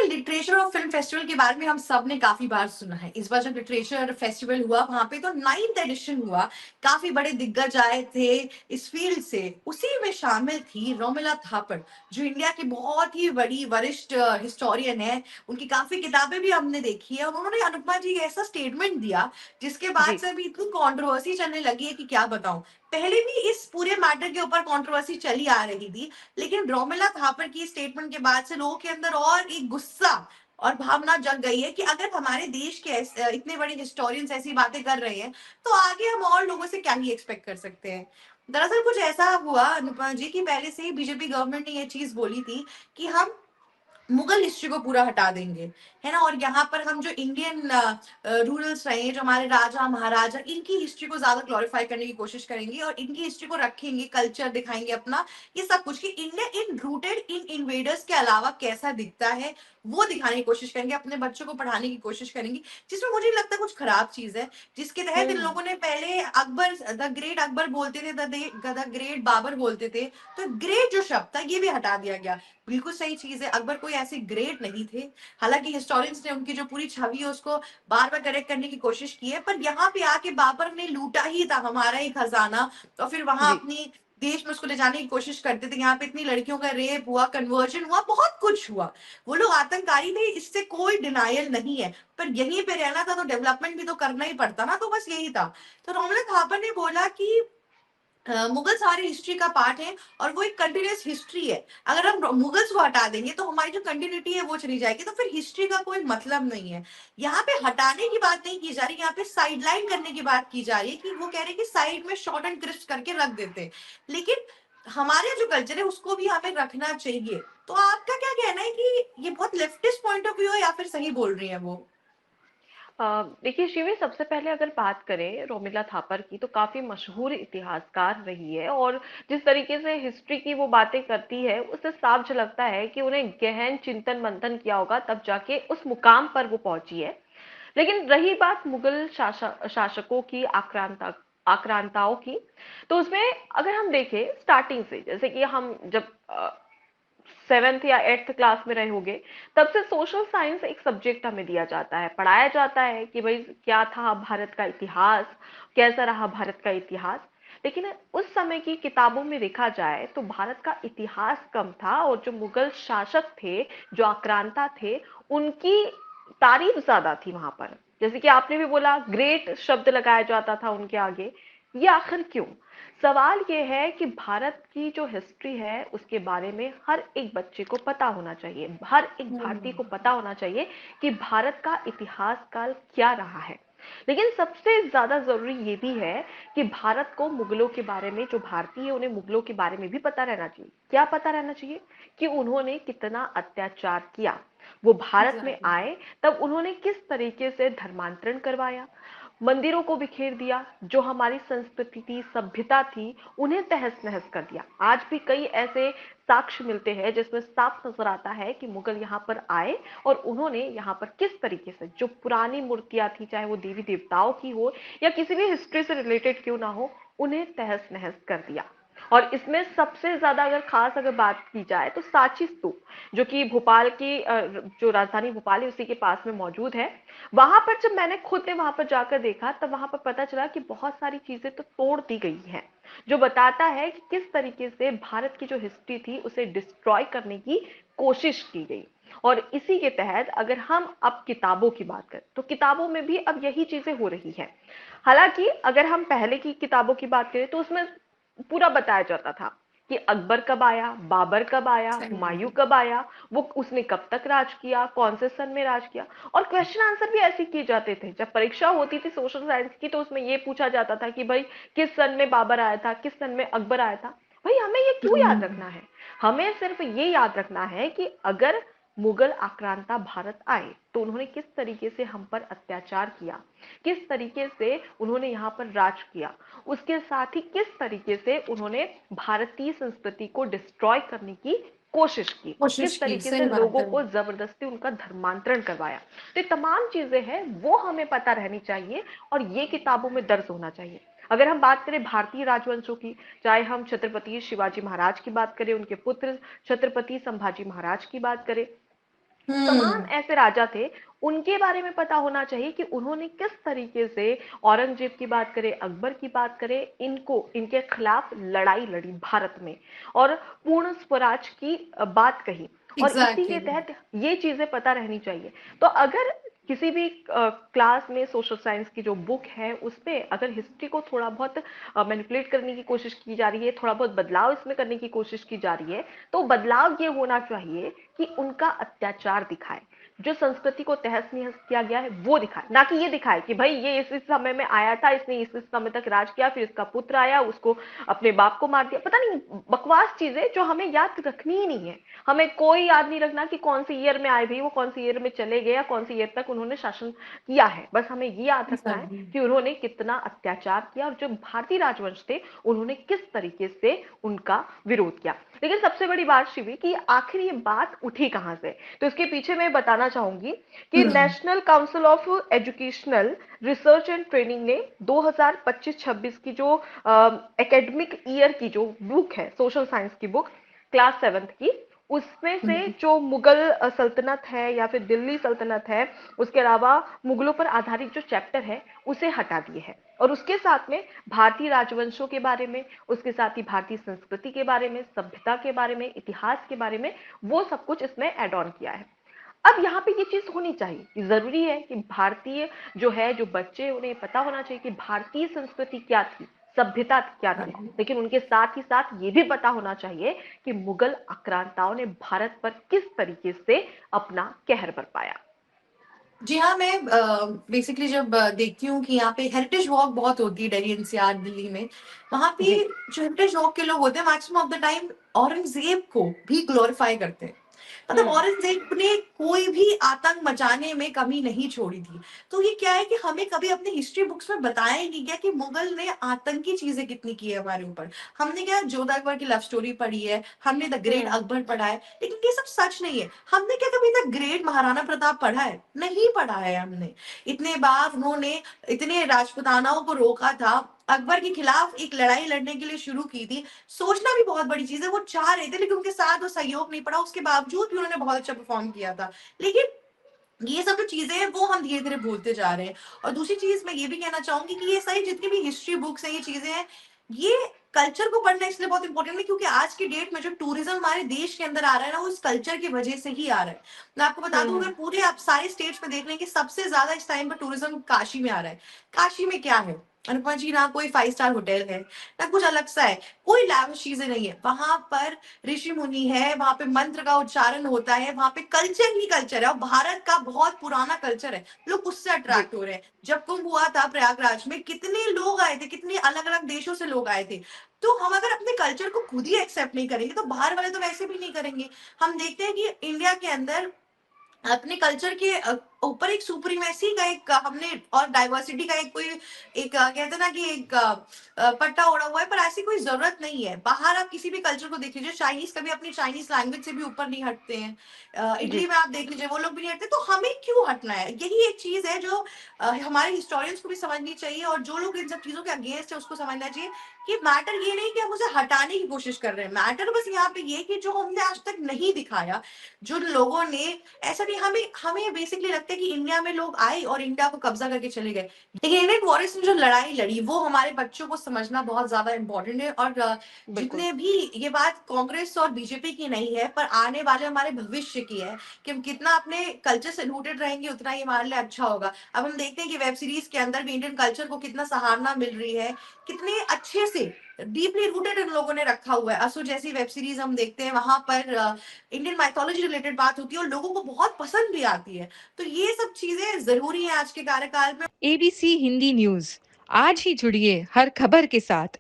देखिए, लिटरेचर और film festival के बारे में हम सब ने काफ़ी बार सुना है। इस बार जब लिटरेचर फेस्टिवल हुआ, वहाँ पे तो 9th एडिशन हुआ। काफ़ी बड़े दिग्गज आए थे इस फ़ील्ड से। उसी में शामिल थी रोमिला थापर, जो इंडिया की बहुत ही बड़ी वरिष्ठ हिस्टोरियन है। उनकी काफ़ी किताबें भी हमने देखी है और उन्होंने अनुपमा जी ऐसा स्टेटमेंट दिया, जिसके बाद जी, से अभी इतनी कंट्रोवर्सी चलने लगी है कि क्या बताऊँ। पहले भी इस पूरे मैटर के ऊपर कंट्रोवर्सी चली आ रही थी, लेकिन रोमिला थापर की स्टेटमेंट के बाद से लोगों के अंदर और एक गुस्सा और भावना जग गई है कि अगर हमारे देश के इतने बड़े हिस्टोरियंस ऐसी बातें कर रहे हैं, तो आगे हम और लोगों से क्या ही एक्सपेक्ट कर सकते हैं। दरअसल कुछ ऐसा हुआ अनुपमा जी की पहले से ही बीजेपी गवर्नमेंट ने ये चीज बोली थी कि हम मुगल हिस्ट्री को पूरा हटा देंगे, है ना? और यहाँ पर हम जो इंडियन रूरल्स रहे हैं, जो हमारे राजा महाराजा, इनकी हिस्ट्री को ज्यादा ग्लोरीफाई करने की कोशिश करेंगे और इनकी हिस्ट्री को रखेंगे, कल्चर दिखाएंगे अपना, ये सब कुछ कि India in rooted in invaders के अलावा कैसा दिखता है, वो दिखाने की कोशिश करेंगे, अपने बच्चों को पढ़ाने की कोशिश करेंगे, जिसमें मुझे नहीं लगता कुछ खराब चीज है। जिसके तहत इन हम्म, लोगों ने पहले अकबर, द ग्रेट अकबर बोलते थे, द ग्रेट बाबर बोलते थे, तो ग्रेट जो शब्द था ये भी हटा दिया गया। बिल्कुल सही चीज है, अकबर कोई ऐसे ग्रेट नहीं थे। हालांकि हिस्टोरियंस ने उनकी जो पूरी छवि है उसको बार बार करेक्ट करने की कोशिश की है, पर यहाँ पे आके बाबर ने लूटा ही था हमारा ही खजाना। तो फिर वहां जी, अपनी देश में उसको ले जाने की कोशिश करते थे। यहाँ पे इतनी लड़कियों का रेप हुआ, कन्वर्जन हुआ, बहुत कुछ हुआ। वो लोग आतंककारी थे, इससे कोई डिनायल नहीं है, पर यहीं पे रहना था तो डेवलपमेंट भी तो करना ही पड़ता ना, तो बस यही था। तो रोमला थापर ने बोला कि मुगल्स हमारी हिस्ट्री का पार्ट है और वो एक कंटिन्यूअस हिस्ट्री है। अगर हम मुगल्स को हटा देंगे तो हमारी जो कंटिन्यूटी है वो चली जाएगी, तो फिर हिस्ट्री का कोई मतलब नहीं है। यहाँ पे हटाने की बात नहीं की जा रही, यहाँ पे साइडलाइन करने की बात की जा रही है कि वो कह रहे हैं कि साइड में शॉर्ट एंड क्रिस्प करके रख देते हैं। लेकिन हमारे जो कल्चर है उसको भी हमें रखना चाहिए। तो आपका क्या कहना है कि ये बहुत लेफ्टिस्ट पॉइंट ऑफ व्यू है या फिर सही बोल रही है वो? देखिए शिवी, सबसे पहले अगर बात करें रोमिला थापर की, तो काफी मशहूर इतिहासकार रही है, और जिस तरीके से हिस्ट्री की वो बातें करती है, उससे साफ झलकता है कि उन्हें गहन चिंतन मंथन किया होगा, तब जाके उस मुकाम पर वो पहुंची है। लेकिन रही बात मुगल शासकों की आक्रांताओं की, तो उसमें अगर हम देखें स्टार्टिंग से, जैसे कि हम जब 7th या 8th क्लास में रहे होंगे, तब से सोशल साइंस एक सब्जेक्ट हमें दिया जाता है, पढ़ाया जाता है कि भाई क्या था भारत का इतिहास, कैसा रहा भारत का इतिहास। लेकिन उस समय की किताबों में देखा जाए तो भारत का इतिहास कम था, और जो मुगल शासक थे, जो आक्रांता थे, उनकी तारीफ ज्यादा थी वहां पर। जैसे कि आपने भी बोला, ग्रेट शब्द लगाया जाता था उनके आगे। ये आखिर क्यों? सवाल ये है कि भारत की जो हिस्ट्री है उसके बारे में हर एक बच्चे को पता होना चाहिए, हर एक भारतीय को पता होना चाहिए कि भारत का इतिहास काल क्या रहा है। लेकिन सबसे ज्यादा जरूरी ये भी है कि भारत को मुगलों के बारे में, जो भारतीय है उन्हें मुगलों के बारे में भी पता रहना चाहिए। क्या पता रहना चाहिए? कि उन्होंने कितना अत्याचार किया। वो भारत में एग्जैक्टली। आए तब उन्होंने किस तरीके से धर्मांतरण करवाया, मंदिरों को बिखेर दिया, जो हमारी संस्कृति थी, सभ्यता थी, उन्हें तहस नहस कर दिया। आज भी कई ऐसे साक्ष्य मिलते हैं जिसमें साफ नजर आता है कि मुगल यहाँ पर आए और उन्होंने यहाँ पर किस तरीके से जो पुरानी मूर्तियां थी, चाहे वो देवी देवताओं की हो या किसी भी हिस्ट्री से रिलेटेड क्यों ना हो, उन्हें तहस नहस कर दिया। और इसमें सबसे ज्यादा अगर खास अगर बात की जाए तो सांची स्तूप, जो कि भोपाल की जो राजधानी भोपाल है उसी के पास में मौजूद है। वहां पर जब मैंने खुद ने वहां पर जाकर देखा, तब वहां पर पता चला कि बहुत सारी चीजें तो तोड़ दी गई हैं, जो बताता है कि किस तरीके से भारत की जो हिस्ट्री थी उसे डिस्ट्रॉय करने की कोशिश की गई। और इसी के तहत अगर हम अब किताबों की बात करें, तो किताबों में भी अब यही चीजें हो रही हैं। हालांकि अगर हम पहले की किताबों की बात करें तो उसमें पूरा बताया जाता था कि अकबर कब आया, बाबर कब आया, सही हुमायूं है। कब आया, वो उसने कब तक राज किया, कौन से सन में राज किया। और क्वेश्चन आंसर भी ऐसे किए जाते थे। जब परीक्षा होती थी सोशल साइंस की, तो उसमें ये पूछा जाता था कि भाई किस सन में बाबर आया था, किस सन में अकबर आया था। भाई हमें ये क्यों याद हम्म। रखना है? हमें सिर्फ ये याद रखना है कि अगर मुगल आक्रांता भारत आए तो उन्होंने किस तरीके से हम पर अत्याचार किया, किस तरीके से उन्होंने यहाँ पर राज किया, उसके साथ ही किस तरीके से उन्होंने भारतीय संस्कृति को डिस्ट्रॉय करने की कोशिश की, और कोशिश किस की, तरीके से सही बात लोगों है। को जबरदस्ती उनका धर्मांतरण करवाया। तो ये तमाम चीजें हैं, वो हमें पता रहनी चाहिए और ये किताबों में दर्ज होना चाहिए। अगर हम बात करें भारतीय राजवंशों की, चाहे हम छत्रपति शिवाजी महाराज की बात करें, उनके पुत्र छत्रपति संभाजी महाराज की बात करें, तमाम हम्म। ऐसे राजा थे, उनके बारे में पता होना चाहिए कि उन्होंने किस तरीके से, औरंगजेब की बात करें, अकबर की बात करें, इनके खिलाफ लड़ाई लड़ी भारत में और पूर्ण स्वराज की बात कही। और इसी के एग्जैक्टली। तहत ये चीजें पता रहनी चाहिए। तो अगर किसी भी क्लास में सोशल साइंस की जो बुक है उसमें अगर हिस्ट्री को थोड़ा बहुत मैनिपुलेट करने की कोशिश की जा रही है, थोड़ा बहुत बदलाव इसमें करने की कोशिश की जा रही है, तो बदलाव ये होना चाहिए कि उनका अत्याचार दिखाए, जो संस्कृति को तहस नहस किया गया है वो दिखाए, ना कि ये दिखाए कि भाई ये इस समय में आया था, इसने इस समय तक राज किया, फिर इसका पुत्र आया, उसको अपने बाप को मार दिया। पता नहीं बकवास चीजें जो हमें याद रखनी ही नहीं है। हमें कोई याद नहीं रखना कि कौन सी ईयर में आए भाई, वो कौन सी ईयर में चले गए, या कौन सी ईयर तक उन्होंने शासन किया है। बस हमें ये याद रखना है एग्जैक्टली। कि उन्होंने कितना अत्याचार किया और जो भारतीय राजवंश थे उन्होंने किस तरीके से उनका विरोध किया। लेकिन सबसे बड़ी बात शिवी कि आखिर ये बात उठी कहां से, तो इसके पीछे मैं बताना चाहूंगी कि हम्म। National council of educational research and training ने 2025-26 की जो एकेडमिक ईयर की जो बुक है, सोशल साइंस की बुक, क्लास 7th की, उसमें से हम्म। जो मुगल सल्तनत है या फिर दिल्ली सल्तनत है, उसके अलावा मुगलों पर आधारित जो चैप्टर है उसे हटा दिए है। और उसके साथ में भारतीय राजवंशों के बारे में, उसके साथ ही भारतीय संस्कृति के बारे में, सभ्यता के बारे में, इतिहास के बारे में, वो सब कुछ इसमें एड ऑन किया है। अब यहाँ पे ये चीज होनी चाहिए कि जरूरी है कि भारतीय जो है, जो बच्चे, उन्हें पता होना चाहिए कि भारतीय संस्कृति क्या थी, सभ्यता क्या थी। लेकिन उनके साथ ही साथ ये भी पता होना चाहिए कि मुगल आक्रांताओं ने भारत पर किस तरीके से अपना कहर बरपाया। जी हाँ, मैं बेसिकली जब देखती हूँ कि यहाँ पे हेरिटेज वॉक बहुत होती है दिल्ली एनसीआर दिल्ली में, वहां पे जी। जो हेरिटेज वॉक के लोग होते हैं maximum of the time Aurangzeb को भी ग्लोरीफाई करते हैं। मतलब हम्म। औरंगजेब ने कोई भी आतंक मचाने में कमी नहीं छोड़ी थी। तो ये क्या है कि हमें कभी अपनी हिस्ट्री बुक्स में बताया ही नहीं गया कि मुगल ने आतंकी चीजें कितनी की है हमारे ऊपर। हमने क्या जोधा अकबर की लव स्टोरी पढ़ी है, हमने द ग्रेट हम्म। अकबर पढ़ा है, लेकिन ये सब सच नहीं है। हमने क्या कभी द ग्रेट महाराणा प्रताप पढ़ा है? नहीं पढ़ा है हमने। इतने बार उन्होंने इतने राजपुतानाओं को रोका था, अकबर के खिलाफ एक लड़ाई लड़ने के लिए शुरू की थी। सोचना भी बहुत बड़ी चीज है, वो चाह रहे थे लेकिन उनके साथ वो सहयोग नहीं पड़ा, उसके बावजूद भी उन्होंने बहुत अच्छा परफॉर्म किया था। लेकिन ये सब जो चीजें हैं वो हम धीरे धीरे भूलते जा रहे हैं। और दूसरी चीज मैं ये भी कहना चाहूंगी कि ये सारी जितनी भी हिस्ट्री बुक्स हैं, ये चीजें हैं, ये कल्चर को पढ़ना इसलिए बहुत इंपॉर्टेंट है क्योंकि आज की डेट में जो टूरिज्म हमारे देश के अंदर आ रहा है ना, वो इस कल्चर की वजह से ही आ रहा है। मैं आपको बता दूं, हम्म। अगर पूरे आप सारे स्टेट्स में देख लेंगे, सबसे ज्यादा इस टाइम पर टूरिज्म काशी में आ रहा है। काशी में क्या है अनुपमा जी? ना कोई 5 स्टार होटल है, ना कुछ अलग सा है, कोई लाविश चीजें नहीं है। वहां पर ऋषि मुनि है, वहां पे मंत्र का उच्चारण होता है, वहां पे कल्चर ही कल्चर है और भारत का बहुत पुराना कल्चर है। लोग उससे जी। अट्रैक्ट हो रहे हैं। जब कुंभ हुआ था प्रयागराज में, कितने लोग आए थे, कितने अलग अलग देशों से लोग आए थे। तो हम अगर अपने कल्चर को खुद ही एक्सेप्ट नहीं करेंगे तो बाहर वाले तो वैसे भी नहीं करेंगे। हम देखते हैं कि इंडिया के अंदर अपने कल्चर के ऊपर एक सुप्रीमेसी का एक हमने और डाइवर्सिटी का एक कोई एक कहते हैं ना कि एक पट्टा ओढ़ा हुआ है, पर ऐसी कोई जरूरत नहीं है। बाहर आप किसी भी कल्चर को देख लीजिए, चाइनीज कभी अपनी चाइनीज लैंग्वेज से भी ऊपर नहीं हटते हैं। इटली जी। में आप देख लीजिए, वो लोग भी नहीं हटते। तो हमें क्यों हटना है? यही एक चीज है जो हमारे हिस्टोरियंस को भी समझनी चाहिए, और जो लोग इन सब चीजों के अगेंस्ट है उसको समझना चाहिए कि मैटर ये नहीं कि हम उसे हटाने की कोशिश कर रहे हैं। मैटर बस यहाँ पे ये कि जो हमने आज तक नहीं दिखाया, जो लोगों ने, ऐसा नहीं, हमें हमें बेसिकली लगता है कि इंडिया में लोग आए और इंडिया को कब्जा करके चले गए। लेकिन इंडियन वॉरियर्स ने जो लड़ाई लड़ी वो हमारे बच्चों को समझना बहुत ज्यादा इंपॉर्टेंट है। और बिल्कुल। जितने भी, ये बात कांग्रेस और बीजेपी की नहीं है पर आने वाले हमारे भविष्य की है, कि हम कितना अपने कल्चर से रूटेड रहेंगे उतना ही हमारे लिए अच्छा होगा। अब हम देखते हैं कि वेब सीरीज के अंदर भी इंडियन कल्चर को कितना सराहना मिल रही है, कितने अच्छे से डीपली रूटेड इन लोगों ने रखा हुआ है। असुर जैसी वेब सीरीज हम देखते हैं, वहां पर इंडियन माइथोलॉजी रिलेटेड बात होती है और लोगों को बहुत पसंद भी आती है। तो ये सब चीजें जरूरी है आज के कार्यकाल में। एबीसी हिंदी न्यूज, आज ही जुड़िए हर खबर के साथ